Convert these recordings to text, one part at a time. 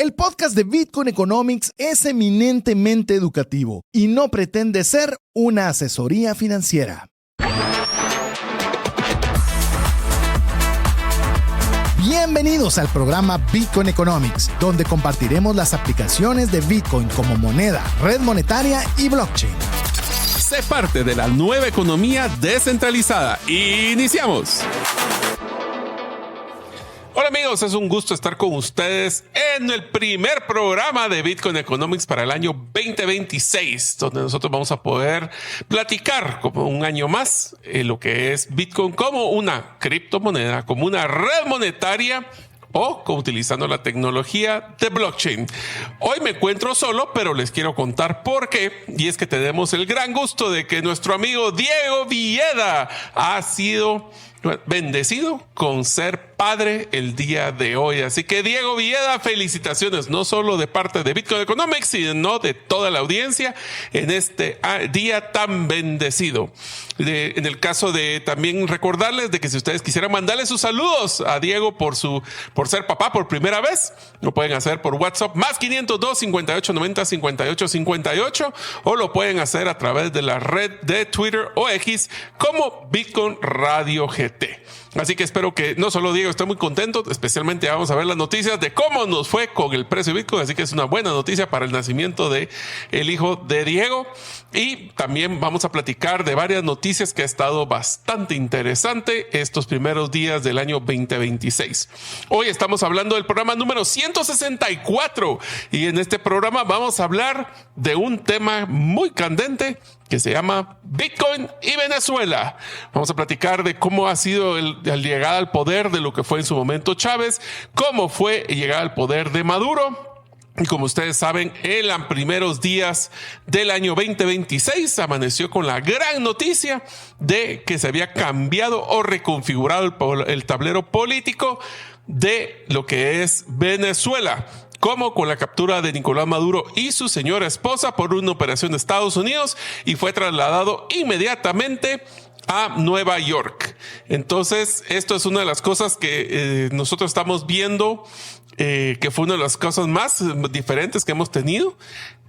El podcast de Bitcoin Economics es eminentemente educativo y no pretende ser una asesoría financiera. Bienvenidos al programa Bitcoin Economics, donde compartiremos las aplicaciones de Bitcoin como moneda, red monetaria y blockchain. Sé parte de la nueva economía descentralizada. ¡Iniciamos! Hola amigos, es un gusto estar con ustedes en el primer programa de Bitcoin Economics para el año 2026, donde nosotros vamos a poder platicar como un año más lo que es Bitcoin como una criptomoneda, como una red monetaria o utilizando la tecnología de blockchain. Hoy me encuentro solo, pero les quiero contar por qué. Y es que tenemos el gran gusto de que nuestro amigo Diego Villeda ha sido bendecido con ser padre el día de hoy. Así que Diego Villeda, felicitaciones, no solo de parte de Bitcoin Economics, sino de toda la audiencia en este día tan bendecido. En el caso de también recordarles de que si ustedes quisieran mandarle sus saludos a Diego por ser papá por primera vez, lo pueden hacer por WhatsApp más 502 58 90 58 58 o lo pueden hacer a través de la red de Twitter o X como Bitcoin Radio GT. Así que espero que no solo Diego esté muy contento, especialmente vamos a ver las noticias de cómo nos fue con el precio de Bitcoin, así que es una buena noticia para el nacimiento de el hijo de Diego. Y también vamos a platicar de varias noticias que ha estado bastante interesante estos primeros días del año 2026. Hoy estamos hablando del programa número 164 y en este programa vamos a hablar de un tema muy candente que se llama Bitcoin y Venezuela. Vamos a platicar de cómo ha sido la llegada al poder de lo que fue en su momento Chávez, cómo fue llegar al poder de Maduro. Y como ustedes saben, en los primeros días del año 2026 amaneció con la gran noticia de que se había cambiado o reconfigurado el tablero político de lo que es Venezuela, como con la captura de Nicolás Maduro y su señora esposa por una operación de Estados Unidos, y fue trasladado inmediatamente a Nueva York. Entonces, esto es una de las cosas que nosotros estamos viendo, que fue una de las cosas más diferentes que hemos tenido.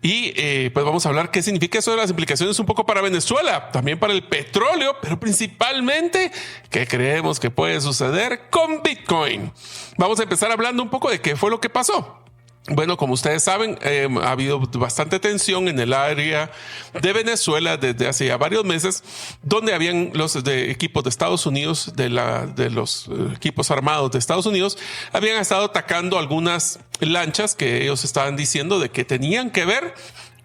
Y pues vamos a hablar qué significa eso de las implicaciones un poco para Venezuela, también para el petróleo, pero principalmente qué creemos que puede suceder con Bitcoin. Vamos a empezar hablando un poco de qué fue lo que pasó. Bueno, como ustedes saben, ha habido bastante tensión en el área de Venezuela desde hace ya varios meses, donde habían los equipos de Estados Unidos, de los equipos armados de Estados Unidos, habían estado atacando algunas lanchas que ellos estaban diciendo de que tenían que ver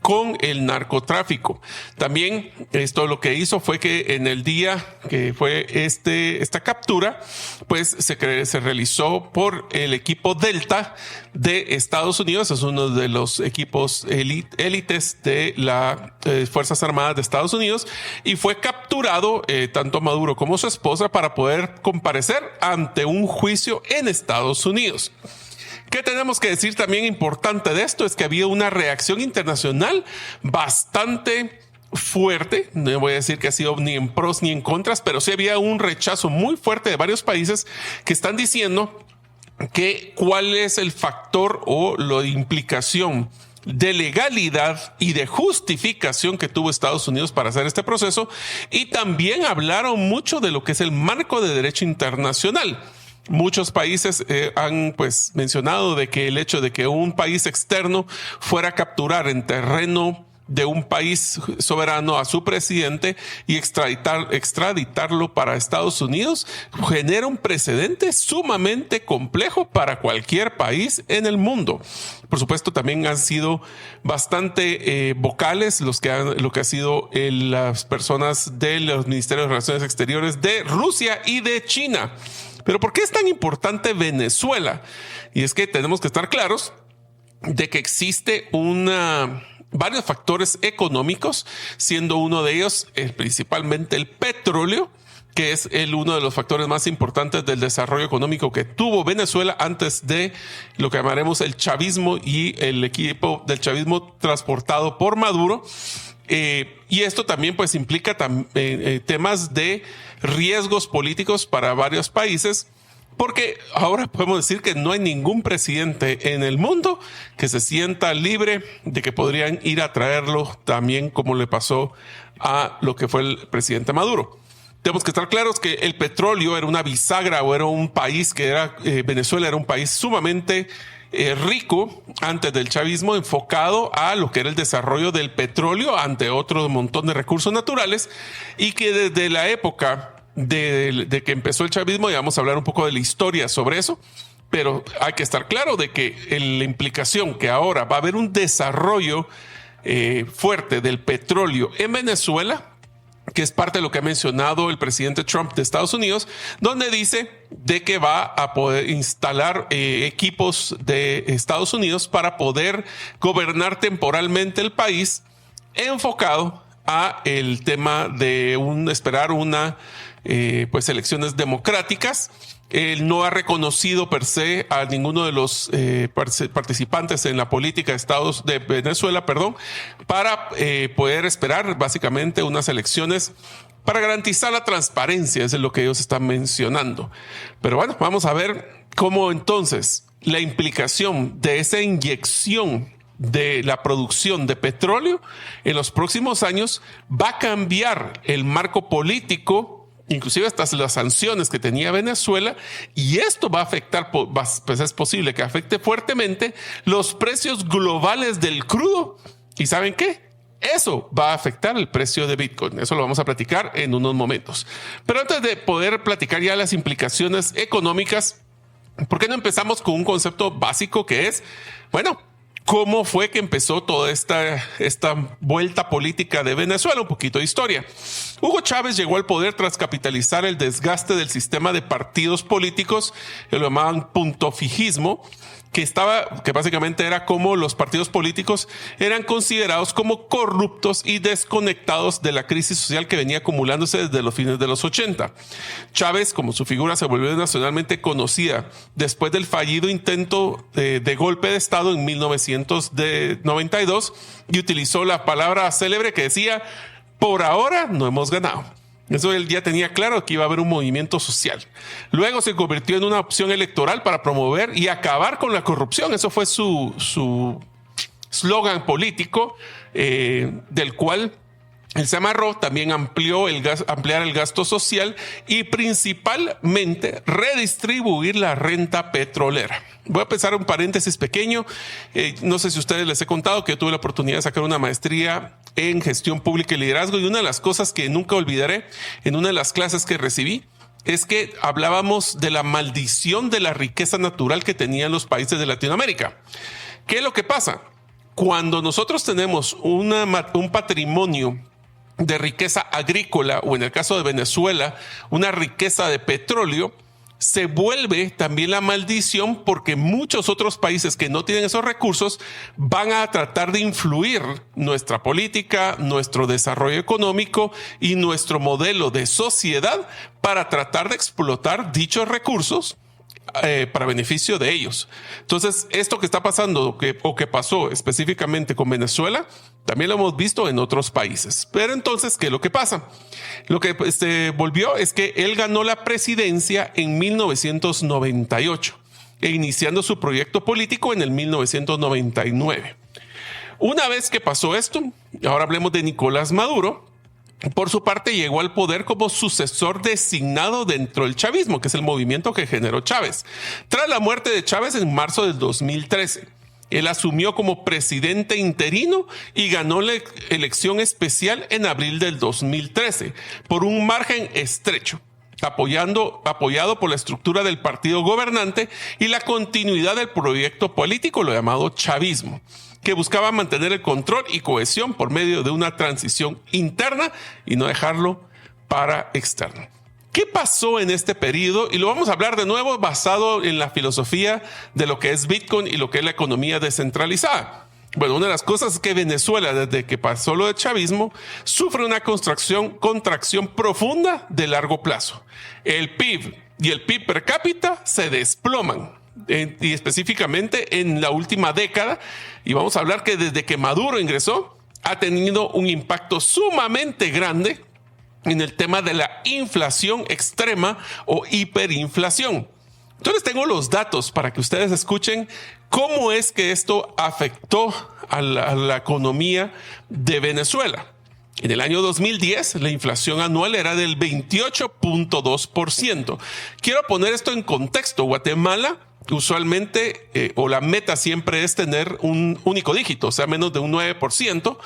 con el narcotráfico. También esto lo que hizo fue que en el día que fue esta captura, pues se realizó por el equipo Delta de Estados Unidos. Es uno de los equipos élites de las Fuerzas Armadas de Estados Unidos, y fue capturado tanto Maduro como su esposa para poder comparecer ante un juicio en Estados Unidos. ¿Qué tenemos que decir también importante de esto? Es que había una reacción internacional bastante fuerte. No voy a decir que ha sido ni en pros ni en contras, pero sí había un rechazo muy fuerte de varios países que están diciendo que cuál es el factor o la implicación de legalidad y de justificación que tuvo Estados Unidos para hacer este proceso. Y también hablaron mucho de lo que es el marco de derecho internacional. Muchos países han mencionado de que el hecho de que un país externo fuera a capturar en terreno de un país soberano a su presidente y extraditarlo para Estados Unidos genera un precedente sumamente complejo para cualquier país en el mundo. Por supuesto, también han sido bastante vocales lo que ha sido las personas de los ministerios de Relaciones Exteriores de Rusia y de China. Pero ¿por qué es tan importante Venezuela? Y es que tenemos que estar claros de que existe varios factores económicos, siendo uno de ellos principalmente el petróleo, que es uno de los factores más importantes del desarrollo económico que tuvo Venezuela antes de lo que llamaremos el chavismo y el equipo del chavismo transportado por Maduro. Y esto también implica temas de riesgos políticos para varios países, Porque ahora podemos decir que no hay ningún presidente en el mundo que se sienta libre de que podrían ir a traerlo también como le pasó a lo que fue el presidente Maduro. Tenemos que estar claros que el petróleo era una bisagra o era un país que era, Venezuela era un país sumamente rico antes del chavismo, enfocado a lo que era el desarrollo del petróleo ante otro montón de recursos naturales, y que desde la época de que empezó el chavismo, y vamos a hablar un poco de la historia sobre eso, pero hay que estar claro de que la implicación que ahora va a haber un desarrollo fuerte del petróleo en Venezuela, que es parte de lo que ha mencionado el presidente Trump de Estados Unidos, donde dice de que va a poder instalar equipos de Estados Unidos para poder gobernar temporalmente el país, enfocado a el tema de esperar una pues elecciones democráticas. Él no ha reconocido per se a ninguno de los participantes en la política de Venezuela, para poder esperar básicamente unas elecciones para garantizar la transparencia, eso es lo que ellos están mencionando. Pero bueno, vamos a ver cómo entonces la implicación de esa inyección de la producción de petróleo en los próximos años va a cambiar el marco político, inclusive hasta las sanciones que tenía Venezuela, y esto va a afectar, pues es posible que afecte fuertemente los precios globales del crudo. ¿Y saben qué? Eso va a afectar el precio de Bitcoin. Eso lo vamos a platicar en unos momentos. Pero antes de poder platicar ya las implicaciones económicas, ¿por qué no empezamos con un concepto básico que es, bueno, cómo fue que empezó toda esta vuelta política de Venezuela? Un poquito de historia. Hugo Chávez llegó al poder tras capitalizar el desgaste del sistema de partidos políticos, que lo llamaban puntofijismo, que básicamente era como los partidos políticos eran considerados como corruptos y desconectados de la crisis social que venía acumulándose desde los fines de los 80. Chávez, como su figura se volvió nacionalmente conocida después del fallido intento de golpe de Estado en 1992, y utilizó la palabra célebre que decía: por ahora no hemos ganado. Eso él ya tenía claro que iba a haber un movimiento social. Luego se convirtió en una opción electoral para promover y acabar con la corrupción. Eso fue su slogan político, del cual él se amarró. También ampliar el gasto social y principalmente redistribuir la renta petrolera. Voy a empezar un paréntesis pequeño. No sé si a ustedes les he contado que yo tuve la oportunidad de sacar una maestría en gestión pública y liderazgo, y una de las cosas que nunca olvidaré en una de las clases que recibí es que hablábamos de la maldición de la riqueza natural que tenían los países de Latinoamérica. ¿Qué es lo que pasa? Cuando nosotros tenemos un patrimonio de riqueza agrícola, o en el caso de Venezuela, una riqueza de petróleo, se vuelve también la maldición, porque muchos otros países que no tienen esos recursos van a tratar de influir nuestra política, nuestro desarrollo económico y nuestro modelo de sociedad para tratar de explotar dichos recursos para beneficio de ellos. Entonces, esto que está pasando o que pasó específicamente con Venezuela, también lo hemos visto en otros países. Pero entonces, ¿qué es lo que pasa? Lo que volvió es que él ganó la presidencia en 1998 e iniciando su proyecto político en el 1999. Una vez que pasó esto, ahora hablemos de Nicolás Maduro. Por su parte, llegó al poder como sucesor designado dentro del chavismo, que es el movimiento que generó Chávez. Tras la muerte de Chávez en marzo del 2013, él asumió como presidente interino y ganó la elección especial en abril del 2013 por un margen estrecho, apoyado por la estructura del partido gobernante y la continuidad del proyecto político, lo llamado chavismo, que buscaba mantener el control y cohesión por medio de una transición interna y no dejarlo para externo. ¿Qué pasó en este periodo? Y lo vamos a hablar de nuevo basado en la filosofía de lo que es Bitcoin y lo que es la economía descentralizada. Bueno, una de las cosas es que Venezuela, desde que pasó lo de chavismo, sufre una contracción profunda de largo plazo. El PIB y el PIB per cápita se desploman, y específicamente en la última década, y vamos a hablar que desde que Maduro ingresó ha tenido un impacto sumamente grande en el tema de la inflación extrema o hiperinflación. Entonces tengo los datos para que ustedes escuchen cómo es que esto afectó a la economía de Venezuela. En el año 2010, la inflación anual era del 28.2%. Quiero poner esto en contexto. Guatemala usualmente, o la meta siempre es tener un único dígito, o sea, menos de un 9%.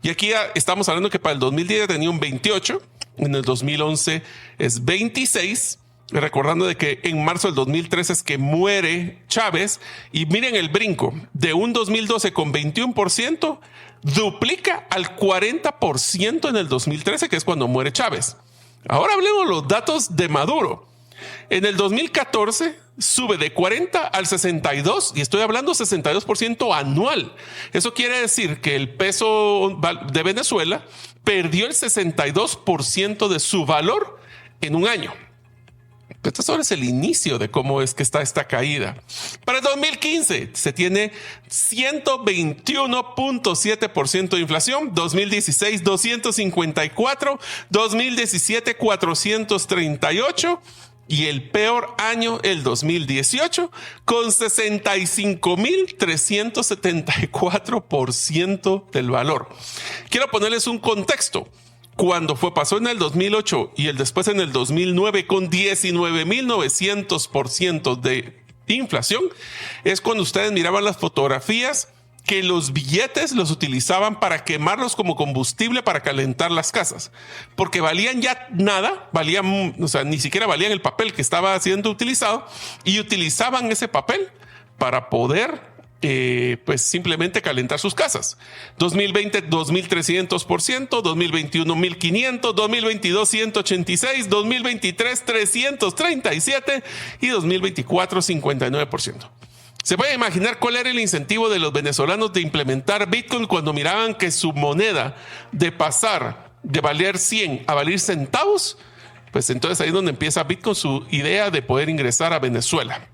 Y aquí estamos hablando que para el 2010 tenía un 28%, en el 2011 es 26%. Recordando de que en marzo del 2013 es que muere Chávez, y miren el brinco de un 2012 con 21%, duplica al 40% en el 2013, que es cuando muere Chávez. Ahora hablemos los datos de Maduro. En el 2014 sube de 40 al 62, y estoy hablando 62% anual. Eso quiere decir que el peso de Venezuela perdió el 62% de su valor en un año. Esto solo es el inicio de cómo es que está esta caída. Para el 2015 se tiene 121.7% de inflación, 2016 254, 2017 438 y el peor año el 2018 con 65.374% del valor. Quiero ponerles un contexto. Cuando pasó en el 2008 y después en el 2009 con 19.900% de inflación, es cuando ustedes miraban las fotografías que los billetes los utilizaban para quemarlos como combustible para calentar las casas, porque valían ya nada, o sea, ni siquiera valían el papel que estaba siendo utilizado, y utilizaban ese papel para poder pues simplemente calentar sus casas. 2020 2.300%, 2021 1.500%, 2022 186%, 2023 337% y 2024 59%. ¿Se puede imaginar cuál era el incentivo de los venezolanos de implementar Bitcoin cuando miraban que su moneda de pasar de valer 100 a valer centavos? Pues entonces ahí es donde empieza Bitcoin su idea de poder ingresar a Venezuela.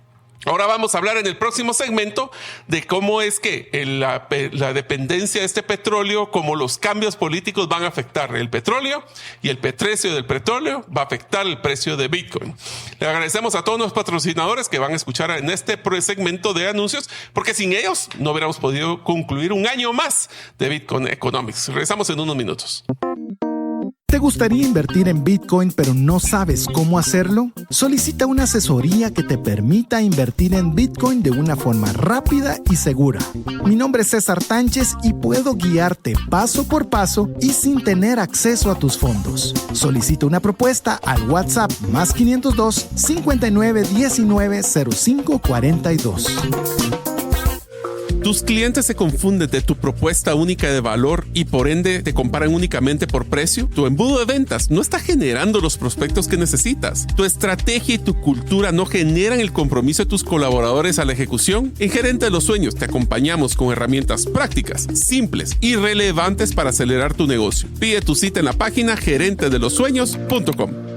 Ahora vamos a hablar en el próximo segmento de cómo es que la dependencia de este petróleo, cómo los cambios políticos van a afectar el petróleo, y el precio del petróleo va a afectar el precio de Bitcoin. Le agradecemos a todos los patrocinadores que van a escuchar en este segmento de anuncios, porque sin ellos no hubiéramos podido concluir un año más de Bitcoin Economics. Regresamos en unos minutos. ¿Te gustaría invertir en Bitcoin pero no sabes cómo hacerlo? Solicita una asesoría que te permita invertir en Bitcoin de una forma rápida y segura. Mi nombre es César Tánchez y puedo guiarte paso por paso y sin tener acceso a tus fondos. Solicita una propuesta al WhatsApp +502 59 19 05 42. Tus clientes se confunden de tu propuesta única de valor y por ende te comparan únicamente por precio. Tu embudo de ventas no está generando los prospectos que necesitas. Tu estrategia y tu cultura no generan el compromiso de tus colaboradores a la ejecución. En Gerente de los Sueños te acompañamos con herramientas prácticas, simples y relevantes para acelerar tu negocio. Pide tu cita en la página gerentedelosueños.com.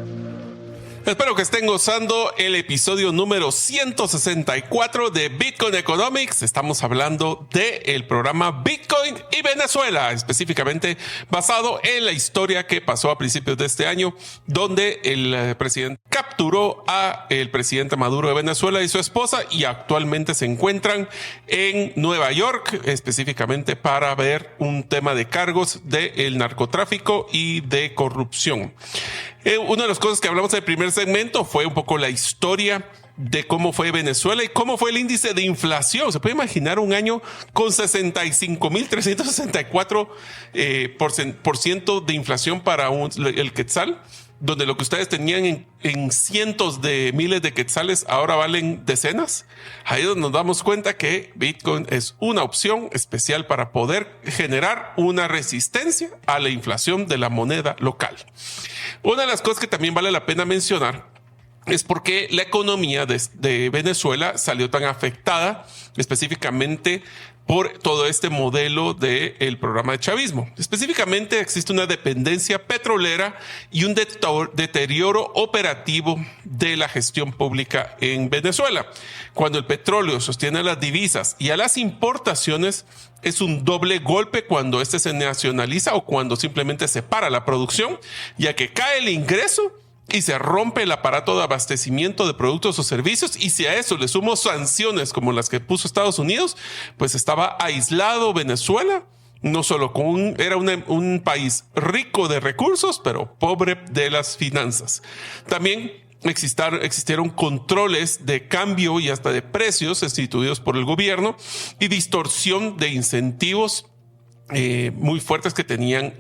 Espero que estén gozando el episodio número 164 de Bitcoin Economics. Estamos hablando del programa Bitcoin y Venezuela, específicamente basado en la historia que pasó a principios de este año, donde el presidente capturó a el presidente Maduro de Venezuela y su esposa, y actualmente se encuentran en Nueva York, específicamente para ver un tema de cargos del narcotráfico y de corrupción. Una de las cosas que hablamos en el primer segmento fue un poco la historia de cómo fue Venezuela y cómo fue el índice de inflación. Se puede imaginar un año con 65.364% de inflación para el quetzal, donde lo que ustedes tenían en cientos de miles de quetzales ahora valen decenas. Ahí es donde nos damos cuenta que Bitcoin es una opción especial para poder generar una resistencia a la inflación de la moneda local. Una de las cosas que también vale la pena mencionar es por qué la economía de Venezuela salió tan afectada, específicamente por todo este modelo del programa de chavismo. Específicamente existe una dependencia petrolera y un deterioro operativo de la gestión pública en Venezuela. Cuando el petróleo sostiene a las divisas y a las importaciones, es un doble golpe cuando este se nacionaliza o cuando simplemente se para la producción, ya que cae el ingreso y se rompe el aparato de abastecimiento de productos o servicios, y si a eso le sumo sanciones como las que puso Estados Unidos, pues estaba aislado Venezuela, no solo era un país rico de recursos, pero pobre de las finanzas. También existieron controles de cambio y hasta de precios instituidos por el gobierno y distorsión de incentivos muy fuertes que tenían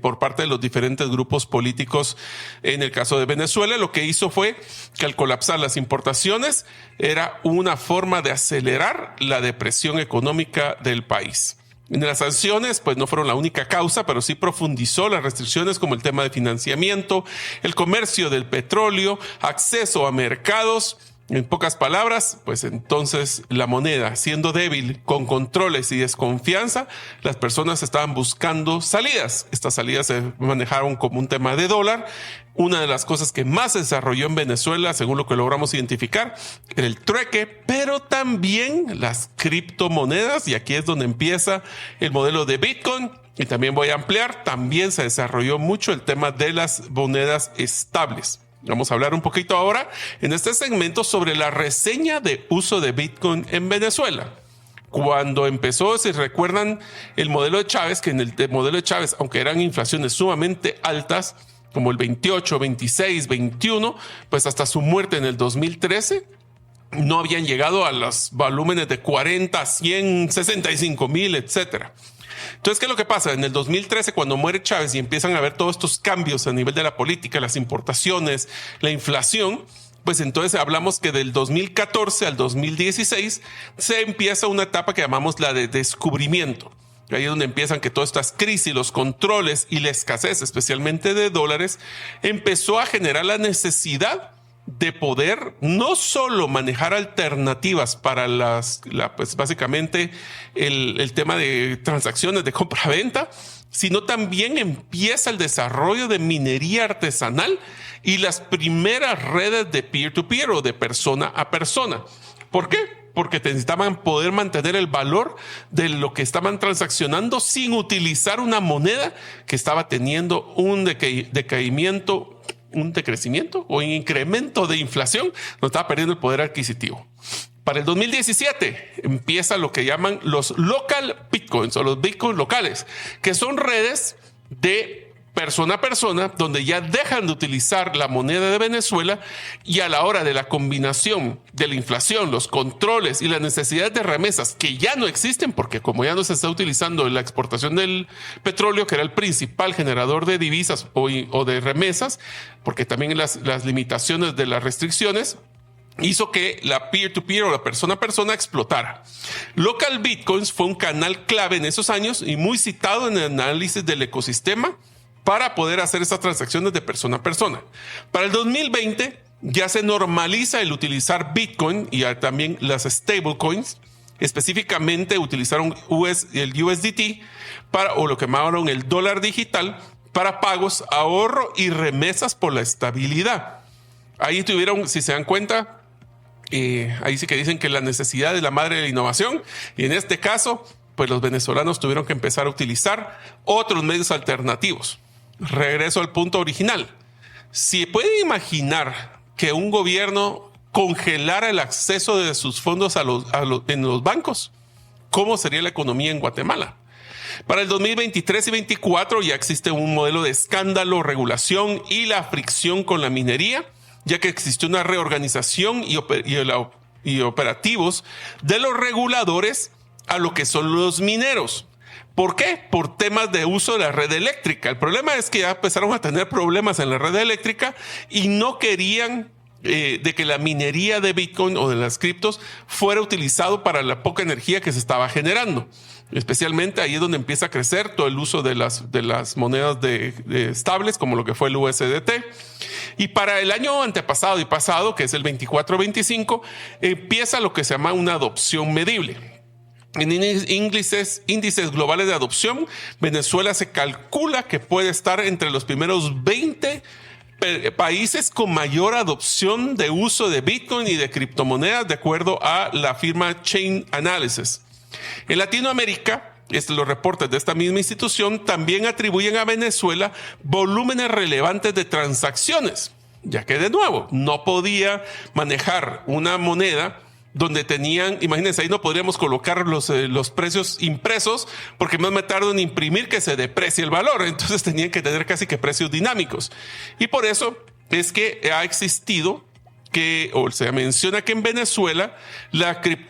por parte de los diferentes grupos políticos. En el caso de Venezuela, lo que hizo fue que al colapsar las importaciones era una forma de acelerar la depresión económica del país. Las sanciones pues no fueron la única causa, pero sí profundizó las restricciones como el tema de financiamiento, el comercio del petróleo, acceso a mercados. En pocas palabras, pues entonces la moneda, siendo débil, con controles y desconfianza, las personas estaban buscando salidas. Estas salidas se manejaron como un tema de dólar. Una de las cosas que más se desarrolló en Venezuela, según lo que logramos identificar, era el trueque, pero también las criptomonedas. Y aquí es donde empieza el modelo de Bitcoin. Y también voy a ampliar, también se desarrolló mucho el tema de las monedas estables. Vamos a hablar un poquito ahora en este segmento sobre la reseña de uso de Bitcoin en Venezuela. Cuando empezó, si recuerdan, el modelo de Chávez, que en el modelo de Chávez, aunque eran inflaciones sumamente altas, como el 28, 26, 21, pues hasta su muerte en el 2013, no habían llegado a los volúmenes de 40, 100, 65 mil, etcétera. Entonces, ¿qué es lo que pasa? En el 2013, cuando muere Chávez y empiezan a haber todos estos cambios a nivel de la política, las importaciones, la inflación, pues entonces hablamos que del 2014 al 2016 se empieza una etapa que llamamos la de descubrimiento. Ahí es donde empiezan que todas estas crisis, los controles y la escasez, especialmente de dólares, empezó a generar la necesidad de poder no solo manejar alternativas para pues básicamente el tema de transacciones de compra-venta, sino también empieza el desarrollo de minería artesanal y las primeras redes de peer-to-peer o de persona a persona. ¿Por qué? Porque necesitaban poder mantener el valor de lo que estaban transaccionando sin utilizar una moneda que estaba teniendo un decrecimiento o un incremento de inflación, no estaba perdiendo el poder adquisitivo. Para el 2017 empieza lo que llaman los local bitcoins o los bitcoins locales, que son redes de persona a persona donde ya dejan de utilizar la moneda de Venezuela, y a la hora de la combinación de la inflación, los controles y las necesidades de remesas que ya no existen, porque como ya no se está utilizando la exportación del petróleo, que era el principal generador de divisas o de remesas, porque también las limitaciones de las restricciones hizo que la peer-to-peer o la persona a persona explotara. Local Bitcoins fue un canal clave en esos años y muy citado en el análisis del ecosistema para poder hacer estas transacciones de persona a persona. Para el 2020 ya se normaliza el utilizar Bitcoin y también las stablecoins. Específicamente utilizaron el USDT o lo que llamaron el dólar digital para pagos, ahorro y remesas por la estabilidad. Ahí tuvieron, si se dan cuenta, ahí sí que dicen que la necesidad es la madre de la innovación, y en este caso, pues los venezolanos tuvieron que empezar a utilizar otros medios alternativos. Regreso al punto original. Si pueden imaginar que un gobierno congelara el acceso de sus fondos en los bancos, ¿cómo sería la economía en Guatemala? Para el 2023 y 2024 ya existe un modelo de escándalo, regulación y la fricción con la minería, ya que existió una reorganización y operativos de los reguladores a lo que son los mineros. ¿Por qué? Por temas de uso de la red eléctrica. El problema es que ya empezaron a tener problemas en la red eléctrica y no querían de que la minería de Bitcoin o de las criptos fuera utilizado para la poca energía que se estaba generando. Especialmente ahí es donde empieza a crecer todo el uso de las monedas estables, como lo que fue el USDT. Y para el año antepasado y pasado, que es el 24-25, empieza lo que se llama una adopción medible. En índices globales de adopción, Venezuela se calcula que puede estar entre los primeros 20 países con mayor adopción de uso de Bitcoin y de criptomonedas, de acuerdo a la firma Chain Analysis. En Latinoamérica los reportes de esta misma institución también atribuyen a Venezuela volúmenes relevantes de transacciones, ya que de nuevo no podía manejar una moneda donde tenían, imagínense, ahí no podríamos colocar los precios impresos porque más me tardo en imprimir que se deprecie el valor. Entonces tenían que tener casi que precios dinámicos. Y por eso es que ha existido se menciona que en Venezuela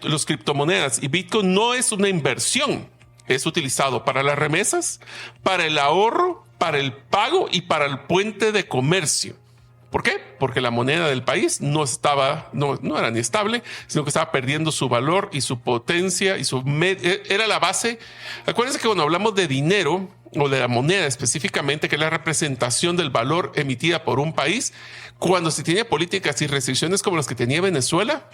los criptomonedas y Bitcoin no es una inversión. Es utilizado para las remesas, para el ahorro, para el pago y para el puente de comercio. ¿Por qué? Porque la moneda del país no era ni estable, sino que estaba perdiendo su valor y su potencia y era la base. Acuérdense que cuando hablamos de dinero o de la moneda específicamente, que es la representación del valor emitida por un país, cuando se tiene políticas y restricciones como las que tenía Venezuela,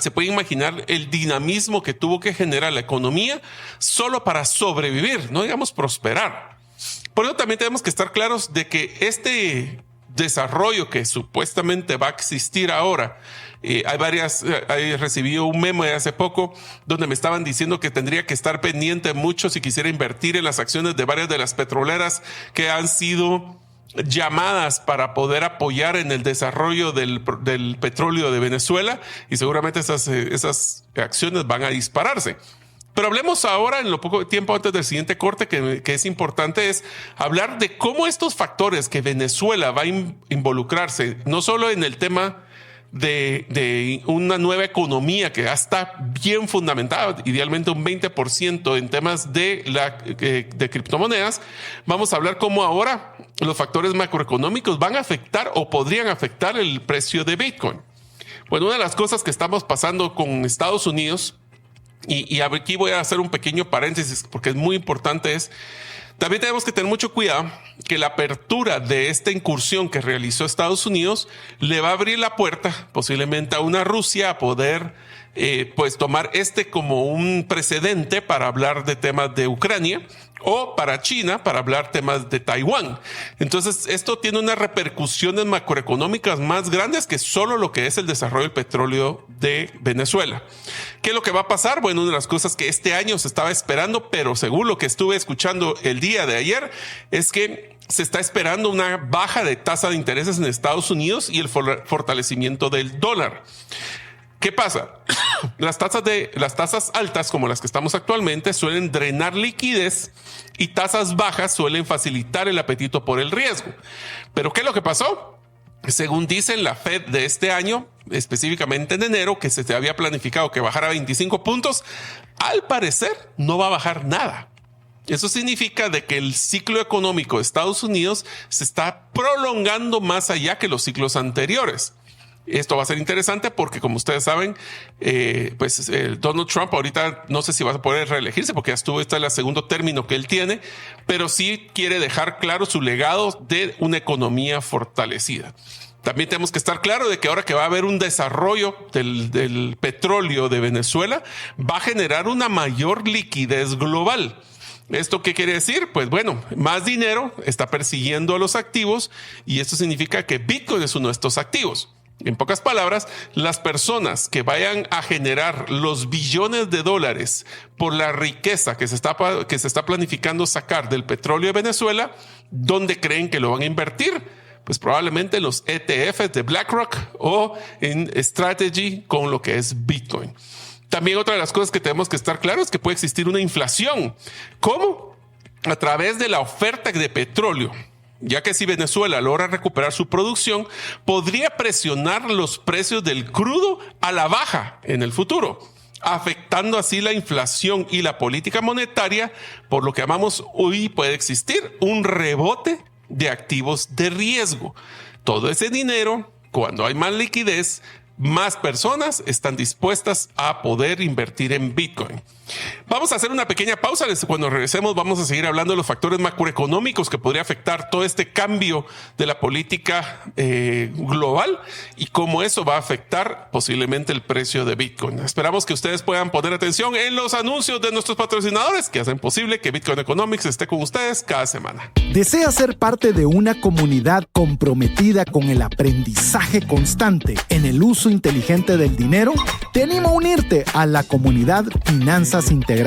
se puede imaginar el dinamismo que tuvo que generar la economía solo para sobrevivir, no digamos prosperar. Por eso también tenemos que estar claros de que este desarrollo que supuestamente va a existir ahora, recibí un memo de hace poco donde me estaban diciendo que tendría que estar pendiente mucho si quisiera invertir en las acciones de varias de las petroleras que han sido llamadas para poder apoyar en el desarrollo del petróleo de Venezuela, y seguramente esas acciones van a dispararse. Pero hablemos ahora, en lo poco tiempo antes del siguiente corte, que es importante, es hablar de cómo estos factores que Venezuela va a involucrarse, no solo en el tema de una nueva economía que ya está bien fundamentada, idealmente un 20% en temas de criptomonedas. Vamos a hablar cómo ahora los factores macroeconómicos van a afectar o podrían afectar el precio de Bitcoin. Bueno, una de las cosas que estamos pasando con Estados Unidos, y aquí voy a hacer un pequeño paréntesis porque es muy importante, también tenemos que tener mucho cuidado que la apertura de esta incursión que realizó Estados Unidos le va a abrir la puerta posiblemente a una Rusia a poder tomar como un precedente para hablar de temas de Ucrania, o para China para hablar temas de Taiwán. Entonces esto tiene unas repercusiones macroeconómicas más grandes que solo lo que es el desarrollo del petróleo de Venezuela. ¿Qué es lo que va a pasar? Bueno, una de las cosas que este año se estaba esperando, pero según lo que estuve escuchando el día de ayer, es que se está esperando una baja de tasa de intereses en Estados Unidos y el fortalecimiento del dólar. ¿Qué pasa? Las tasas altas, como las que estamos actualmente, suelen drenar liquidez, y tasas bajas suelen facilitar el apetito por el riesgo. ¿Pero qué es lo que pasó? Según dicen la Fed de este año, específicamente en enero, que se había planificado que bajara 25 puntos, al parecer no va a bajar nada. Eso significa de que el ciclo económico de Estados Unidos se está prolongando más allá que los ciclos anteriores. Esto va a ser interesante porque, como ustedes saben, Donald Trump ahorita no sé si va a poder reelegirse porque ya estuvo, este es el segundo término que él tiene, pero sí quiere dejar claro su legado de una economía fortalecida. También tenemos que estar claro de que ahora que va a haber un desarrollo del petróleo de Venezuela, va a generar una mayor liquidez global. ¿Esto qué quiere decir? Pues bueno, más dinero está persiguiendo a los activos, y esto significa que Bitcoin es uno de estos activos. En pocas palabras, las personas que vayan a generar los billones de dólares por la riqueza que se está planificando sacar del petróleo de Venezuela, ¿dónde creen que lo van a invertir? Pues probablemente en los ETFs de BlackRock o en Strategy con lo que es Bitcoin. También otra de las cosas que tenemos que estar claros es que puede existir una inflación. ¿Cómo? A través de la oferta de petróleo. Ya que si Venezuela logra recuperar su producción, podría presionar los precios del crudo a la baja en el futuro, afectando así la inflación y la política monetaria, por lo que hoy puede existir un rebote de activos de riesgo. Todo ese dinero, cuando hay más liquidez, más personas están dispuestas a poder invertir en Bitcoin. Vamos a hacer una pequeña pausa. Cuando regresemos vamos a seguir hablando de los factores macroeconómicos que podría afectar todo este cambio de la política global y cómo eso va a afectar posiblemente el precio de Bitcoin. Esperamos que ustedes puedan poner atención en los anuncios de nuestros patrocinadores que hacen posible que Bitcoin Economics esté con ustedes cada semana. ¿Deseas ser parte de una comunidad comprometida con el aprendizaje constante en el uso inteligente del dinero? Te animo a unirte a la comunidad Finanzas Integrales.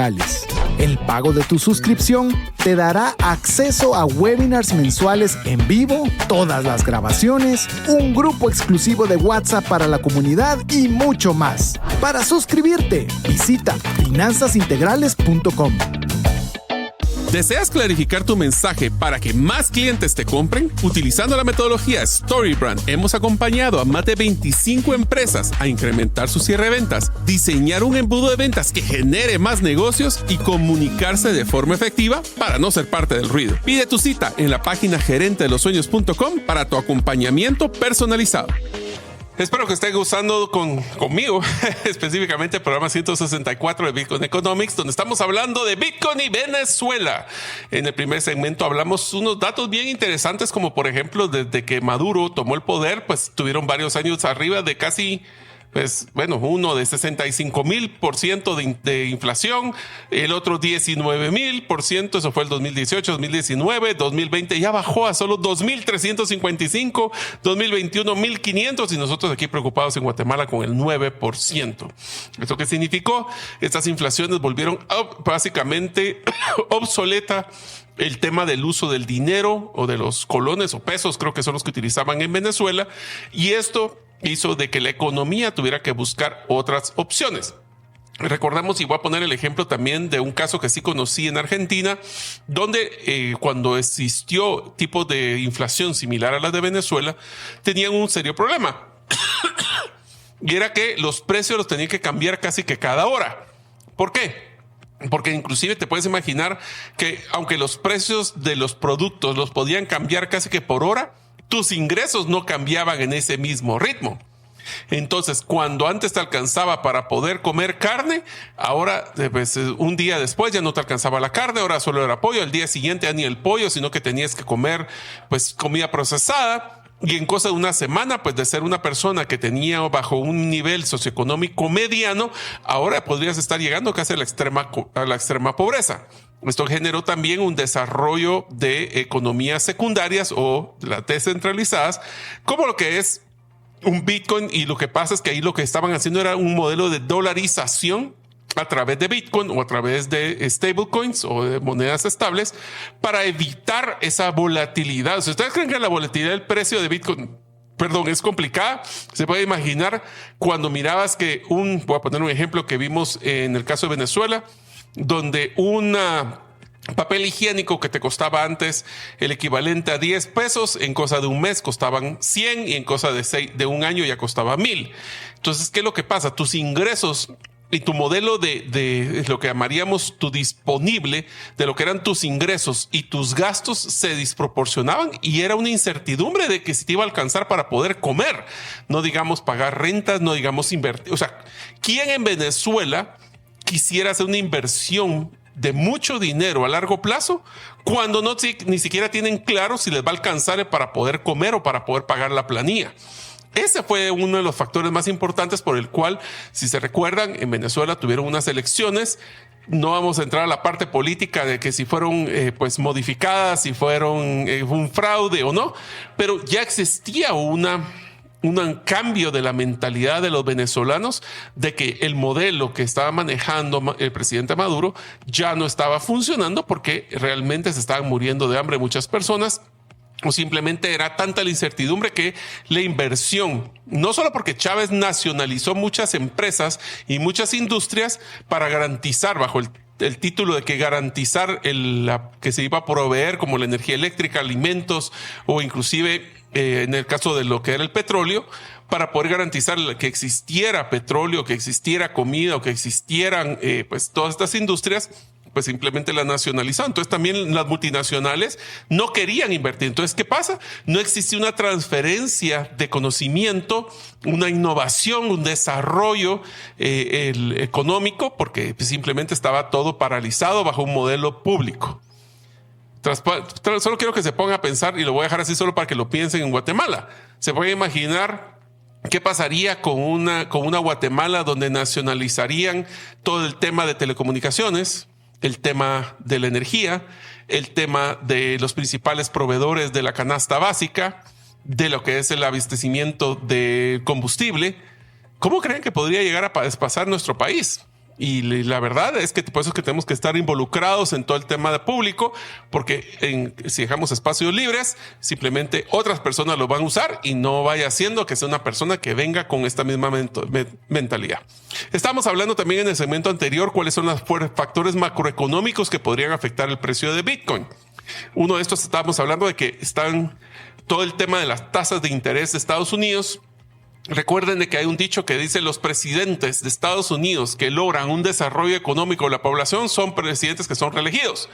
El pago de tu suscripción te dará acceso a webinars mensuales en vivo, todas las grabaciones, un grupo exclusivo de WhatsApp para la comunidad y mucho más. Para suscribirte, visita finanzasintegrales.com. ¿Deseas clarificar tu mensaje para que más clientes te compren? Utilizando la metodología StoryBrand, hemos acompañado a más de 25 empresas a incrementar su cierre de ventas, diseñar un embudo de ventas que genere más negocios y comunicarse de forma efectiva para no ser parte del ruido. Pide tu cita en la página gerentedelosueños.com para tu acompañamiento personalizado. Espero que estén gustando conmigo, específicamente el programa 164 de Bitcoin Economics, donde estamos hablando de Bitcoin y Venezuela. En el primer segmento hablamos unos datos bien interesantes, como por ejemplo, desde que Maduro tomó el poder, pues tuvieron varios años arriba de casi... uno de 65,000% de inflación, el otro 19,000%, eso fue el 2018, 2019, 2020 ya bajó a solo 2,355, 2021 1,500 y nosotros aquí preocupados en Guatemala con el 9%. ¿Esto qué significó? Estas inflaciones volvieron básicamente obsoleta el tema del uso del dinero o de los colones o pesos, creo que son los que utilizaban en Venezuela, y esto hizo de que la economía tuviera que buscar otras opciones. Recordamos, y voy a poner el ejemplo también de un caso que sí conocí en Argentina, donde cuando existió tipo de inflación similar a la de Venezuela, tenían un serio problema. Y era que los precios los tenían que cambiar casi que cada hora. ¿Por qué? Porque inclusive te puedes imaginar que aunque los precios de los productos los podían cambiar casi que por hora, tus ingresos no cambiaban en ese mismo ritmo. Entonces, cuando antes te alcanzaba para poder comer carne, ahora pues, un día después ya no te alcanzaba la carne, ahora solo era pollo, al día siguiente ya ni el pollo, sino que tenías que comer pues comida procesada. Y en cosa de una semana, pues de ser una persona que tenía bajo un nivel socioeconómico mediano, ahora podrías estar llegando casi a la extrema pobreza. Esto generó también un desarrollo de economías secundarias o las descentralizadas, como lo que es un Bitcoin. Y lo que pasa es que ahí lo que estaban haciendo era un modelo de dolarización a través de Bitcoin o a través de stablecoins o de monedas estables para evitar esa volatilidad. Si ustedes creen que la volatilidad del precio de Bitcoin es complicada, se puede imaginar cuando mirabas que voy a poner un ejemplo que vimos en el caso de Venezuela, donde papel higiénico que te costaba antes el equivalente a 10 pesos, en cosa de un mes costaban 100 y en cosa de un año ya costaba 1,000. Entonces, ¿qué es lo que pasa? Tus ingresos y tu modelo de lo que llamaríamos tu disponible, de lo que eran tus ingresos y tus gastos se desproporcionaban y era una incertidumbre de que si te iba a alcanzar para poder comer, no digamos pagar rentas, no digamos invertir. O sea, ¿quién en Venezuela quisiera hacer una inversión de mucho dinero a largo plazo cuando ni siquiera tienen claro si les va a alcanzar para poder comer o para poder pagar la planilla? Ese fue uno de los factores más importantes por el cual, si se recuerdan, en Venezuela tuvieron unas elecciones. No vamos a entrar a la parte política de que si fueron modificadas, si fueron un fraude o no, pero ya existía un cambio de la mentalidad de los venezolanos de que el modelo que estaba manejando el presidente Maduro ya no estaba funcionando porque realmente se estaban muriendo de hambre muchas personas. O simplemente era tanta la incertidumbre que la inversión, no solo porque Chávez nacionalizó muchas empresas y muchas industrias para garantizar bajo el título de que garantizar que se iba a proveer como la energía eléctrica, alimentos o inclusive en el caso de lo que era el petróleo, para poder garantizar que existiera petróleo, que existiera comida o que existieran pues todas estas industrias, pues simplemente la nacionalizó. Entonces también las multinacionales no querían invertir. Entonces, ¿qué pasa? No existía una transferencia de conocimiento, una innovación, un desarrollo económico, porque simplemente estaba todo paralizado bajo un modelo público. Solo quiero que se pongan a pensar, y lo voy a dejar así solo para que lo piensen en Guatemala. Se pueden imaginar qué pasaría con una Guatemala donde nacionalizarían todo el tema de telecomunicaciones, el tema de la energía, el tema de los principales proveedores de la canasta básica, de lo que es el abastecimiento de combustible. ¿Cómo creen que podría llegar a pasar nuestro país? Y la verdad es que por eso es que tenemos que estar involucrados en todo el tema de público, porque si dejamos espacios libres, simplemente otras personas lo van a usar y no vaya haciendo que sea una persona que venga con esta misma mentalidad. Estamos hablando también en el segmento anterior cuáles son los factores macroeconómicos que podrían afectar el precio de Bitcoin. Uno de estos estamos hablando de que están todo el tema de las tasas de interés de Estados Unidos. Recuerden de que hay un dicho que dice los presidentes de Estados Unidos que logran un desarrollo económico de la población son presidentes que son reelegidos.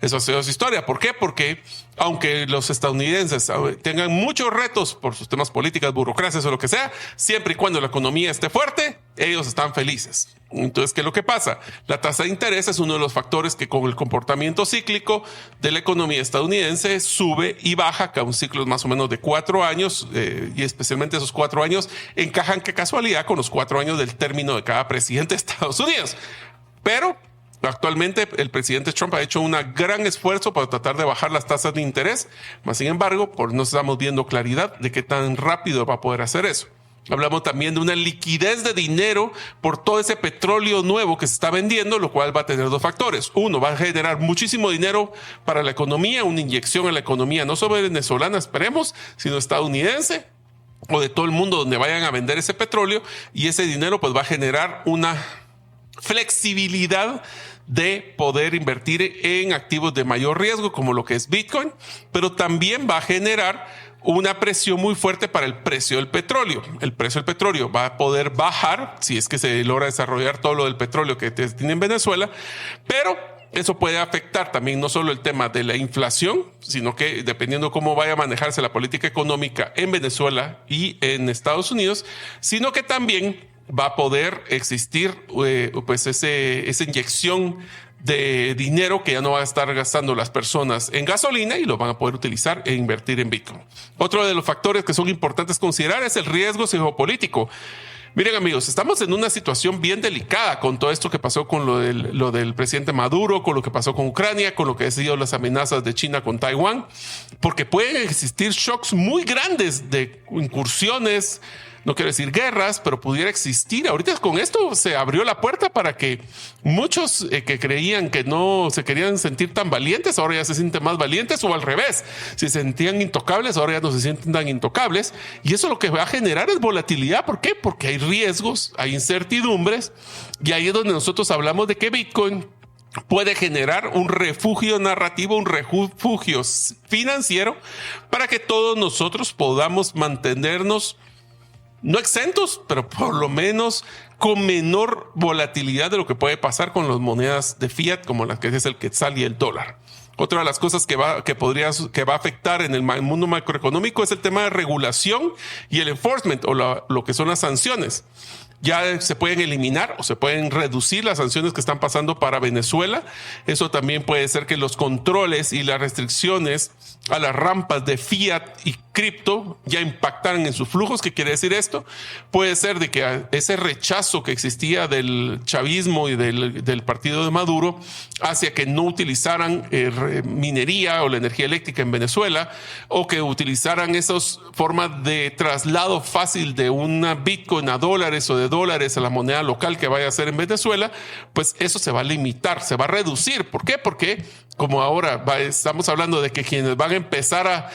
Eso ha sido su historia. ¿Por qué? Porque aunque los estadounidenses tengan muchos retos por sus temas políticas, burocracias o lo que sea, siempre y cuando la economía esté fuerte, ellos están felices. Entonces, ¿qué es lo que pasa? La tasa de interés es uno de los factores que con el comportamiento cíclico de la economía estadounidense sube y baja, cada un ciclo más o menos de 4 años y especialmente esos 4 años encajan, qué casualidad, con los 4 años del término de cada presidente de Estados Unidos. Pero actualmente el presidente Trump ha hecho un gran esfuerzo para tratar de bajar las tasas de interés, mas sin embargo, no estamos viendo claridad de qué tan rápido va a poder hacer eso. Hablamos también de una liquidez de dinero por todo ese petróleo nuevo que se está vendiendo, lo cual va a tener 2 factores. Uno, va a generar muchísimo dinero para la economía, una inyección en la economía, no solo venezolana, esperemos, sino estadounidense o de todo el mundo donde vayan a vender ese petróleo, y ese dinero pues va a generar una flexibilidad de poder invertir en activos de mayor riesgo como lo que es Bitcoin, pero también va a generar una presión muy fuerte para el precio del petróleo. El precio del petróleo va a poder bajar si es que se logra desarrollar todo lo del petróleo que tiene en Venezuela, pero eso puede afectar también no solo el tema de la inflación, sino que dependiendo cómo vaya a manejarse la política económica en Venezuela y en Estados Unidos, sino que también va a poder existir pues esa inyección de dinero que ya no van a estar gastando las personas en gasolina y lo van a poder utilizar e invertir en Bitcoin. Otro de los factores que son importantes considerar es el riesgo geopolítico. Miren amigos, estamos en una situación bien delicada con todo esto que pasó con lo del presidente Maduro, con lo que pasó con Ucrania, con lo que han sido las amenazas de China con Taiwán, porque pueden existir shocks muy grandes de incursiones, no quiero decir guerras, pero pudiera existir. Ahorita con esto se abrió la puerta para que muchos que creían que no se querían sentir tan valientes, ahora ya se sienten más valientes, o al revés, si se sentían intocables, ahora ya no se sienten tan intocables. Y eso lo que va a generar es volatilidad. ¿Por qué? Porque hay riesgos, hay incertidumbres, y ahí es donde nosotros hablamos de que Bitcoin puede generar un refugio narrativo, un refugio financiero para que todos nosotros podamos mantenernos no exentos, pero por lo menos con menor volatilidad de lo que puede pasar con las monedas de fiat, como las que es el quetzal y el dólar. Otra de las cosas que va a afectar en el mundo macroeconómico es el tema de regulación y el enforcement, o lo que son las sanciones. Ya se pueden eliminar o se pueden reducir las sanciones que están pasando para Venezuela. Eso también puede ser que los controles y las restricciones a las rampas de fiat y cripto ya impactaran en sus flujos. ¿Qué quiere decir esto? Puede ser de que ese rechazo que existía del chavismo y del partido de Maduro hacia que no utilizaran minería o la energía eléctrica en Venezuela, o que utilizaran esas formas de traslado fácil de una Bitcoin a dólares o de dólares a la moneda local que vaya a ser en Venezuela, pues eso se va a limitar, se va a reducir. ¿Por qué? Porque como ahora estamos hablando de que quienes van a empezar a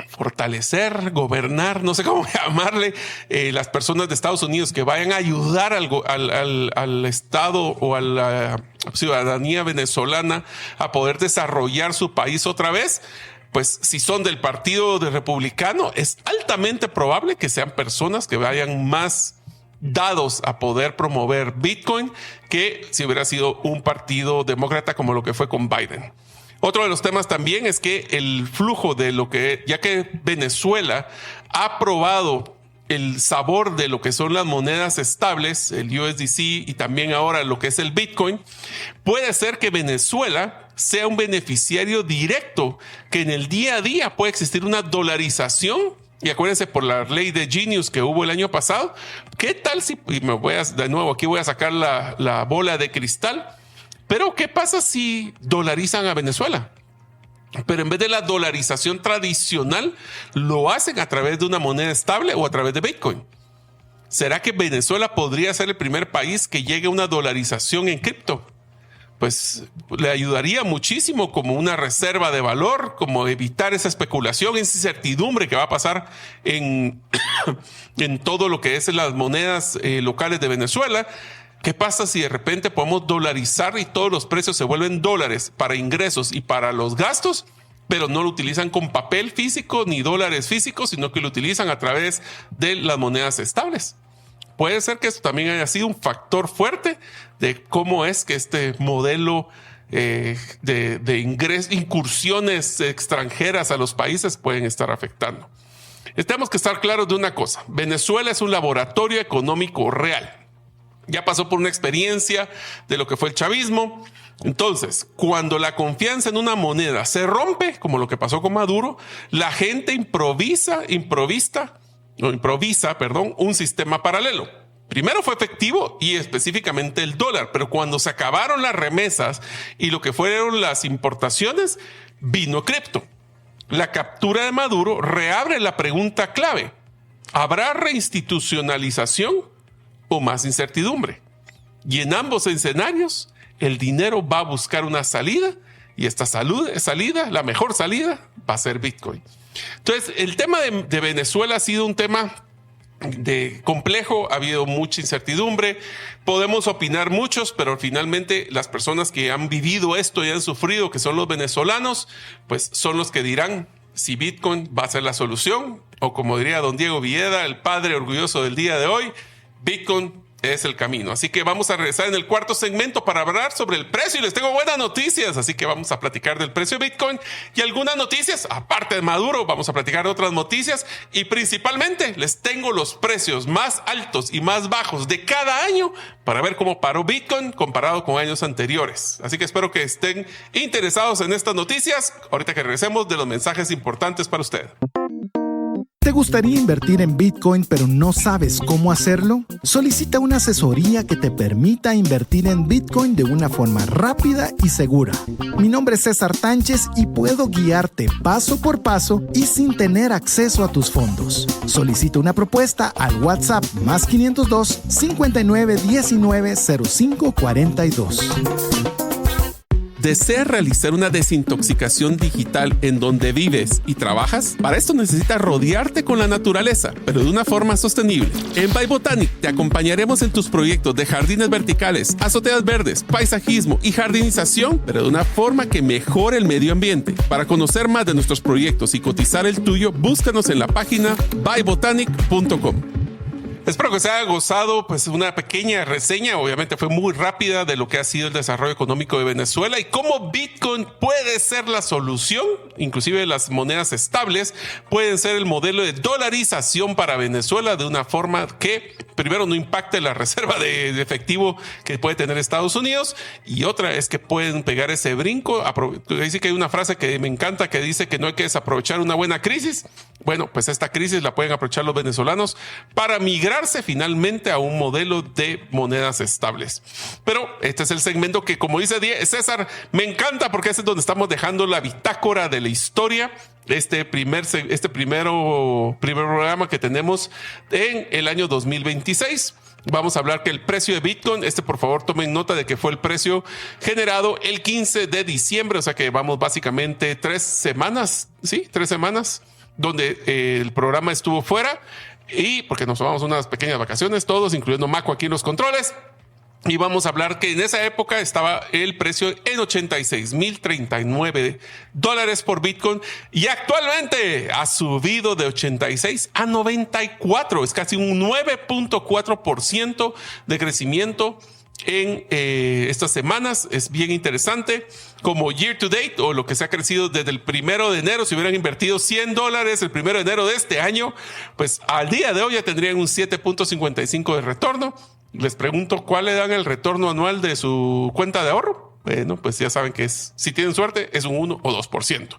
fortalecer, gobernar, no sé cómo llamarle, las personas de Estados Unidos que vayan a ayudar al Estado o a la ciudadanía venezolana a poder desarrollar su país otra vez, pues si son del partido republicano, es altamente probable que sean personas que vayan más dados a poder promover Bitcoin que si hubiera sido un partido demócrata como lo que fue con Biden. Otro de los temas también es que el flujo de ya que Venezuela ha probado el sabor de lo que son las monedas estables, el USDC y también ahora lo que es el Bitcoin, puede ser que Venezuela sea un beneficiario directo, que en el día a día puede existir una dolarización. Y acuérdense por la ley de Genius que hubo el año pasado. ¿Qué tal si, y de nuevo aquí voy a sacar la bola de cristal, pero qué pasa si dolarizan a Venezuela? Pero en vez de la dolarización tradicional, lo hacen a través de una moneda estable o a través de Bitcoin. ¿será que Venezuela podría ser el primer país que llegue a una dolarización en cripto? Pues le ayudaría muchísimo como una reserva de valor, como evitar esa especulación, esa incertidumbre que va a pasar en todo lo que es las monedas locales de Venezuela. ¿Qué pasa si de repente podemos dolarizar y todos los precios se vuelven dólares para ingresos y para los gastos, pero no lo utilizan con papel físico ni dólares físicos, sino que lo utilizan a través de las monedas estables? Puede ser que esto también haya sido un factor fuerte de cómo es que este modelo de incursiones extranjeras a los países pueden estar afectando. Tenemos que estar claros de una cosa: Venezuela es un laboratorio económico real. Ya pasó por una experiencia de lo que fue el chavismo. Entonces, cuando la confianza en una moneda se rompe, como lo que pasó con Maduro, la gente improvisa un sistema paralelo. Primero fue efectivo y específicamente el dólar, pero cuando se acabaron las remesas y lo que fueron las importaciones, vino cripto. La captura de Maduro reabre la pregunta clave: ¿habrá reinstitucionalización o más incertidumbre? Y en ambos escenarios, el dinero va a buscar una salida, y esta salida, la mejor salida, va a ser Bitcoin. Entonces, el tema de Venezuela ha sido un tema complejo, ha habido mucha incertidumbre, podemos opinar muchos, pero finalmente las personas que han vivido esto y han sufrido, que son los venezolanos, pues son los que dirán si Bitcoin va a ser la solución, o como diría don Diego Villeda, el padre orgulloso del día de hoy, Bitcoin es el camino. Así que vamos a regresar en el cuarto segmento para hablar sobre el precio, y les tengo buenas noticias. Así que vamos a platicar del precio de Bitcoin y algunas noticias, aparte de Maduro, vamos a platicar de otras noticias, y principalmente les tengo los precios más altos y más bajos de cada año para ver cómo paró Bitcoin comparado con años anteriores. Así que espero que estén interesados en estas noticias ahorita que regresemos de los mensajes importantes para usted. ¿Te gustaría invertir en Bitcoin pero no sabes cómo hacerlo? Solicita una asesoría que te permita invertir en Bitcoin de una forma rápida y segura. Mi nombre es César Tánchez y puedo guiarte paso por paso y sin tener acceso a tus fondos. Solicita una propuesta al WhatsApp +502 59 19 05 42. ¿Deseas realizar una desintoxicación digital en donde vives y trabajas? Para esto necesitas rodearte con la naturaleza, pero de una forma sostenible. En By Botanic te acompañaremos en tus proyectos de jardines verticales, azoteas verdes, paisajismo y jardinización, pero de una forma que mejore el medio ambiente. Para conocer más de nuestros proyectos y cotizar el tuyo, búscanos en la página bybotanic.com. Espero que se haya gozado pues una pequeña reseña, obviamente fue muy rápida, de lo que ha sido el desarrollo económico de Venezuela y cómo Bitcoin puede ser la solución. Inclusive las monedas estables pueden ser el modelo de dolarización para Venezuela de una forma que primero no impacte la reserva de efectivo que puede tener Estados Unidos, y otra es que pueden pegar ese brinco. Dice que hay una frase que me encanta que dice que no hay que desaprovechar una buena crisis. Bueno, pues esta crisis la pueden aprovechar los venezolanos para migrarse finalmente a un modelo de monedas estables. Pero este es el segmento que, como dice César, me encanta porque es donde estamos dejando la bitácora de la historia. Este primer programa que tenemos en el año 2026. Vamos a hablar que el precio de Bitcoin, por favor tomen nota de que fue el precio generado el 15 de diciembre, o sea que vamos básicamente 3 semanas, donde el programa estuvo fuera, y porque nos tomamos unas pequeñas vacaciones todos, incluyendo Maco aquí en los controles. Y vamos a hablar que en esa época estaba el precio en $86,039 por Bitcoin, y actualmente ha subido de 86 a 94. Es casi un 9.4% de crecimiento en estas semanas. Es bien interesante como year to date, o lo que se ha crecido desde el 1 de enero. Si hubieran invertido $100 el 1 de enero de este año, pues al día de hoy ya tendrían un 7.55 de retorno. Les pregunto, ¿cuál le dan el retorno anual de su cuenta de ahorro? Bueno, pues ya saben que si tienen suerte es un 1 o 2%.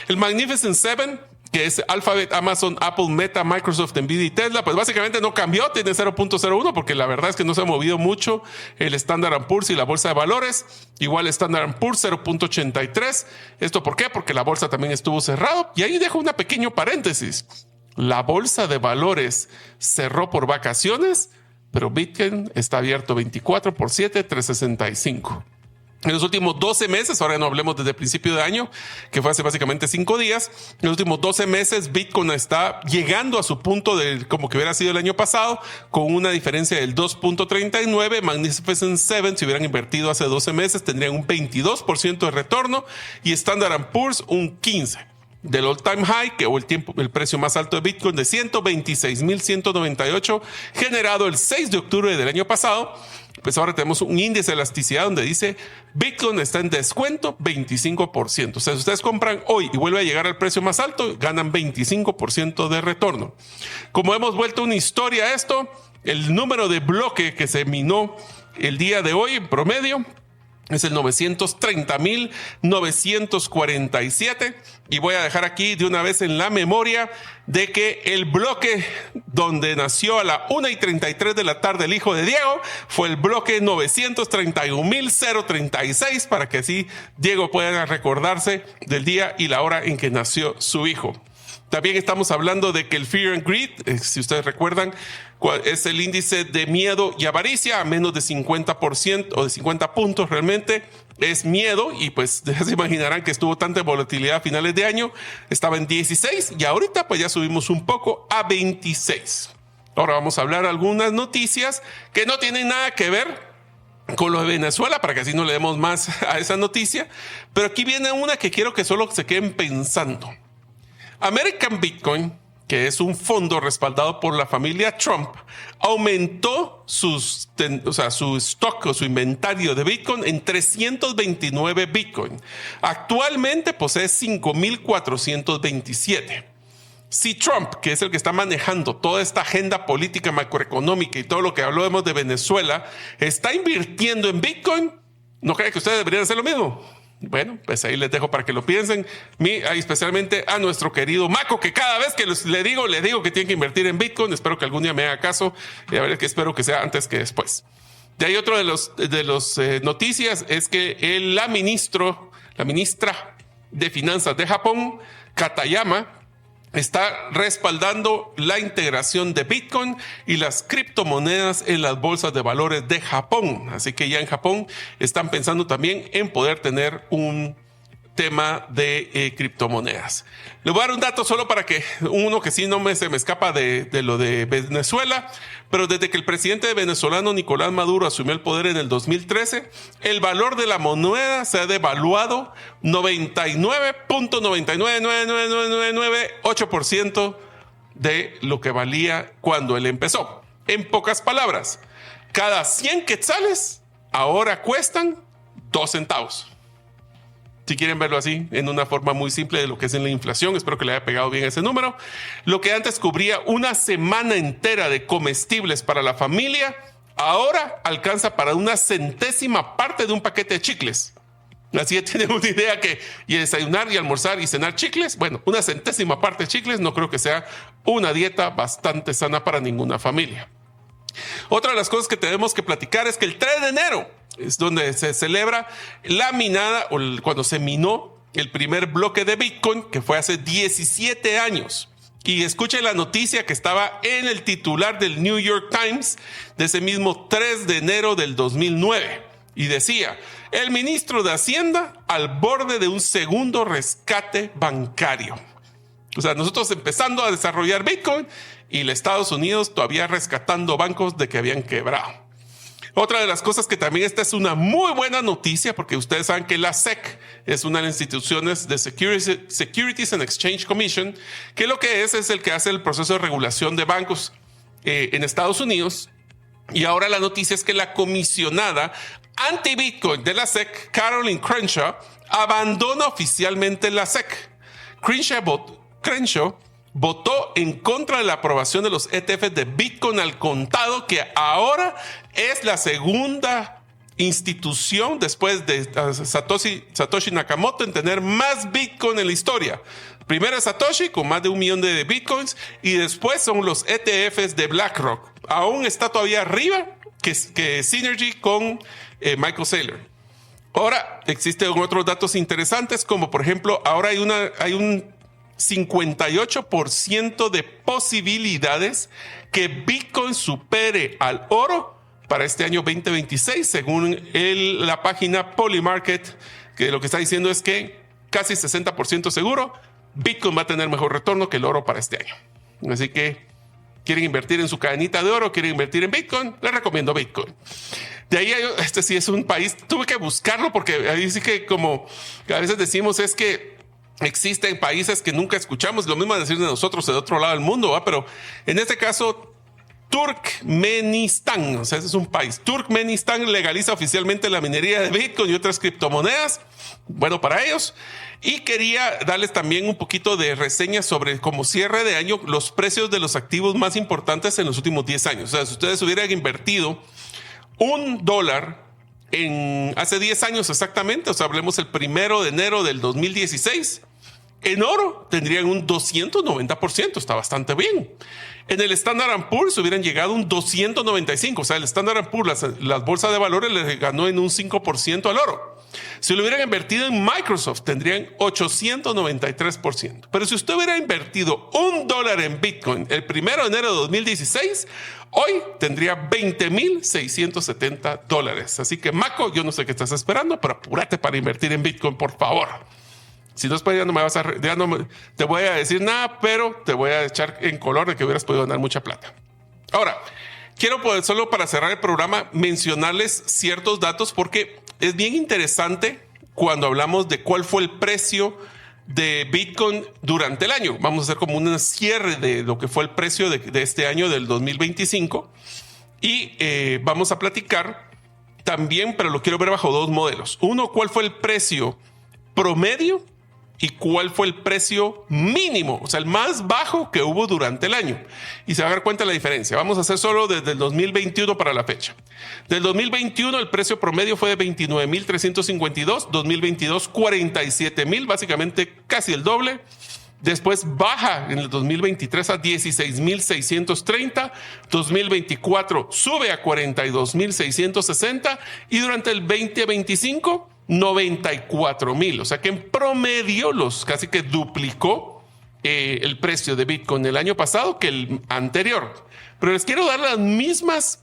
El Magnificent Seven, que es Alphabet, Amazon, Apple, Meta, Microsoft, Nvidia y Tesla, pues básicamente no cambió, tiene 0.01, porque la verdad es que no se ha movido mucho el Standard & Poor's y la bolsa de valores. Igual Standard & Poor's 0.83. ¿Esto por qué? Porque la bolsa también estuvo cerrado. Y ahí dejo un pequeño paréntesis. La bolsa de valores cerró por vacaciones, pero Bitcoin está abierto 24/7, 365. En los últimos 12 meses, ahora no hablemos desde el principio de año, que fue hace básicamente 5 días, en los últimos 12 meses Bitcoin está llegando a su punto de como que hubiera sido el año pasado, con una diferencia del 2.39. Magnificent 7, si hubieran invertido hace 12 meses, tendrían un 22% de retorno, y Standard & Poor's un 15%. Del all-time high, que el precio más alto de Bitcoin de 126.198, generado el 6 de octubre del año pasado, pues ahora tenemos un índice de elasticidad donde dice Bitcoin está en descuento 25%. O sea, si ustedes compran hoy y vuelve a llegar al precio más alto, ganan 25% de retorno. Como hemos vuelto una historia a esto, el número de bloque que se minó el día de hoy en promedio es el 930.947, y voy a dejar aquí de una vez en la memoria de que el bloque donde nació a la 1:33 de la tarde el hijo de Diego fue el bloque 931.036, para que así Diego pueda recordarse del día y la hora en que nació su hijo. También estamos hablando de que el Fear and Greed, si ustedes recuerdan, es el índice de miedo y avaricia a menos de 50% o de 50 puntos realmente. Es miedo, y pues se imaginarán que estuvo tanta volatilidad a finales de año. Estaba en 16 y ahorita pues ya subimos un poco a 26. Ahora vamos a hablar de algunas noticias que no tienen nada que ver con lo de Venezuela, para que así no le demos más a esa noticia. Pero aquí viene una que quiero que solo se queden pensando. American Bitcoin, que es un fondo respaldado por la familia Trump, aumentó su stock o su inventario de Bitcoin en 329 Bitcoin. Actualmente posee 5.427. Si Trump, que es el que está manejando toda esta agenda política macroeconómica y todo lo que hablamos de Venezuela, está invirtiendo en Bitcoin, ¿no cree que ustedes deberían hacer lo mismo? Bueno, pues ahí les dejo para que lo piensen. Especialmente a nuestro querido Maco, que cada vez que le digo que tienen que invertir en Bitcoin. Espero que algún día me haga caso. Y a ver, que espero que sea antes que después. De ahí otro de los noticias es que la ministra de Finanzas de Japón, Katayama, está respaldando la integración de Bitcoin y las criptomonedas en las bolsas de valores de Japón. Así que ya en Japón están pensando también en poder tener un tema de criptomonedas. Les voy a dar un dato solo para que uno que sí se me escapa de lo de Venezuela, pero desde que el presidente venezolano Nicolás Maduro asumió el poder en el 2013, el valor de la moneda se ha devaluado 99.9999998% de lo que valía cuando él empezó. En pocas palabras, cada 100 quetzales ahora cuestan 2 centavos. Si quieren verlo así, en una forma muy simple de lo que es en la inflación, espero que le haya pegado bien ese número. Lo que antes cubría una semana entera de comestibles para la familia, ahora alcanza para una centésima parte de un paquete de chicles. Así que tienen una idea que y desayunar y almorzar y cenar chicles, bueno, una centésima parte de chicles no creo que sea una dieta bastante sana para ninguna familia. Otra de las cosas que tenemos que platicar es que el 3 de enero es donde se celebra la minada, o cuando se minó el primer bloque de Bitcoin, que fue hace 17 años. Y escuchen la noticia que estaba en el titular del New York Times de ese mismo 3 de enero del 2009. Y decía, el ministro de Hacienda al borde de un segundo rescate bancario. O sea, nosotros empezando a desarrollar Bitcoin y los Estados Unidos todavía rescatando bancos de que habían quebrado. Otra de las cosas que también esta es una muy buena noticia, porque ustedes saben que la SEC es una de las instituciones de Securities and Exchange Commission, que lo que es el que hace el proceso de regulación de bancos en Estados Unidos. Y ahora la noticia es que la comisionada anti-Bitcoin de la SEC, Caroline Crenshaw, abandona oficialmente la SEC. Crenshaw votó en contra de la aprobación de los ETFs de Bitcoin al contado, que ahora es la segunda institución después de Satoshi Nakamoto en tener más Bitcoin en la historia. Primero es Satoshi con más de 1 millón de Bitcoins, y después son los ETFs de BlackRock. Aún está todavía arriba que Synergy con Michael Saylor. Ahora existen otros datos interesantes, como por ejemplo ahora hay un 58% de posibilidades que Bitcoin supere al oro para este año 2026, según la página Polymarket, que lo que está diciendo es que casi 60% seguro Bitcoin va a tener mejor retorno que el oro para este año. Así que quieren invertir en su cadenita de oro, quieren invertir en Bitcoin, les recomiendo Bitcoin. De ahí, este sí es un país, tuve que buscarlo porque ahí sí que como a veces decimos es que existen países que nunca escuchamos, lo mismo decir de nosotros de otro lado del mundo, ¿va? Pero en este caso Turkmenistán, o sea, ese es un país. Turkmenistán legaliza oficialmente la minería de Bitcoin y otras criptomonedas. Bueno, para ellos. Y quería darles también un poquito de reseña sobre, como cierre de año, los precios de los activos más importantes en los últimos 10 años. O sea, si ustedes hubieran invertido $1 en hace 10 años exactamente, o sea, hablemos el 1 de enero del 2016, en oro tendrían un 290%, está bastante bien. En el Standard & Poor's hubieran llegado un 295%, o sea, el Standard & Poor's, las bolsas de valores les ganó en un 5% al oro. Si lo hubieran invertido en Microsoft, tendrían 893%. Pero si usted hubiera invertido $1 en Bitcoin el 1 de enero de 2016, hoy tendría $20,670. Así que, Maco, yo no sé qué estás esperando, pero apúrate para invertir en Bitcoin, por favor. Si no, ya no me vas a, ya no te voy a decir nada, pero te voy a echar en color de que hubieras podido ganar mucha plata. Ahora, quiero solo para cerrar el programa mencionarles ciertos datos porque es bien interesante cuando hablamos de cuál fue el precio de Bitcoin durante el año. Vamos a hacer como un cierre de lo que fue el precio de este año del 2025 y vamos a platicar también, pero lo quiero ver bajo dos modelos. Uno, cuál fue el precio promedio y cuál fue el precio mínimo, o sea, el más bajo que hubo durante el año. Y se va a dar cuenta la diferencia. Vamos a hacer solo desde el 2021 para la fecha. Del 2021 el precio promedio fue de 29,352, 2022 47,000, básicamente casi el doble. Después baja en el 2023 a 16,630, 2024 sube a 42,660 y durante el 2025 94,000. O sea que en promedio casi que duplicó el precio de Bitcoin el año pasado que el anterior. Pero les quiero dar las mismas,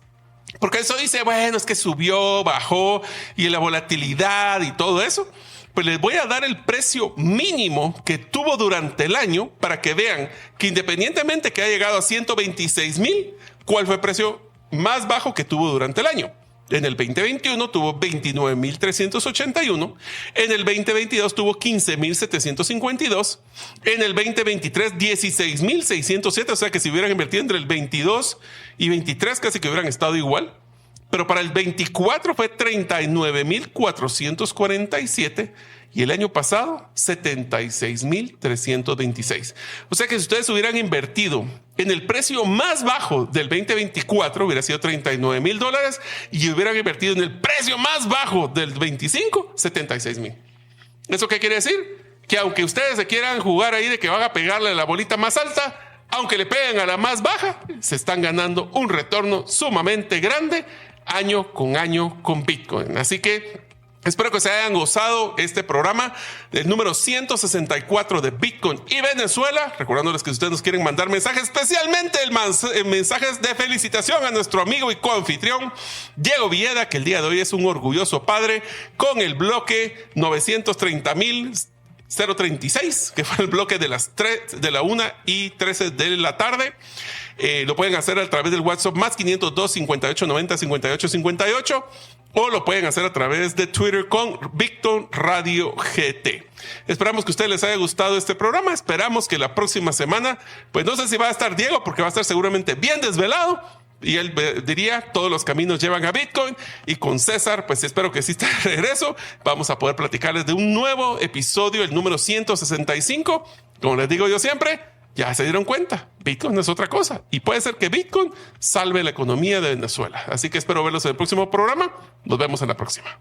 porque eso dice, bueno, es que subió, bajó y la volatilidad y todo eso. Pues les voy a dar el precio mínimo que tuvo durante el año para que vean que independientemente que haya llegado a 126,000, ¿cuál fue el precio más bajo que tuvo durante el año? En el 2021 tuvo 29,381. En el 2022 tuvo 15,752. En el 2023, 16,607. O sea que si hubieran invertido entre el 22 y 23, casi que hubieran estado igual. Pero para el 24 fue 39,447. Y el año pasado, 76,326. O sea que si ustedes hubieran invertido en el precio más bajo del 2024, hubiera sido $39,000 y hubieran invertido en el precio más bajo del 25, 76,000. ¿Eso qué quiere decir? Que aunque ustedes se quieran jugar ahí de que van a pegarle a la bolita más alta, aunque le peguen a la más baja, se están ganando un retorno sumamente grande año con Bitcoin. Así que espero que se hayan gozado este programa, el número 164 de Bitcoin y Venezuela. Recordándoles que si ustedes nos quieren mandar mensajes, especialmente mensajes de felicitación a nuestro amigo y coanfitrión Diego Villeda, que el día de hoy es un orgulloso padre, con el bloque 930,036, que fue el bloque de las 1:13 de la tarde. Lo pueden hacer a través del WhatsApp más 502 58 90 58 58 o lo pueden hacer a través de Twitter con Bitcoin Radio GT. Esperamos que a ustedes les haya gustado este programa. Esperamos que la próxima semana, pues no sé si va a estar Diego, porque va a estar seguramente bien desvelado. Y él diría, todos los caminos llevan a Bitcoin. Y con César, pues espero que sí esté de regreso. Vamos a poder platicarles de un nuevo episodio, el número 165. Como les digo yo siempre, ya se dieron cuenta, Bitcoin es otra cosa. Y puede ser que Bitcoin salve la economía de Venezuela. Así que espero verlos en el próximo programa. Nos vemos en la próxima.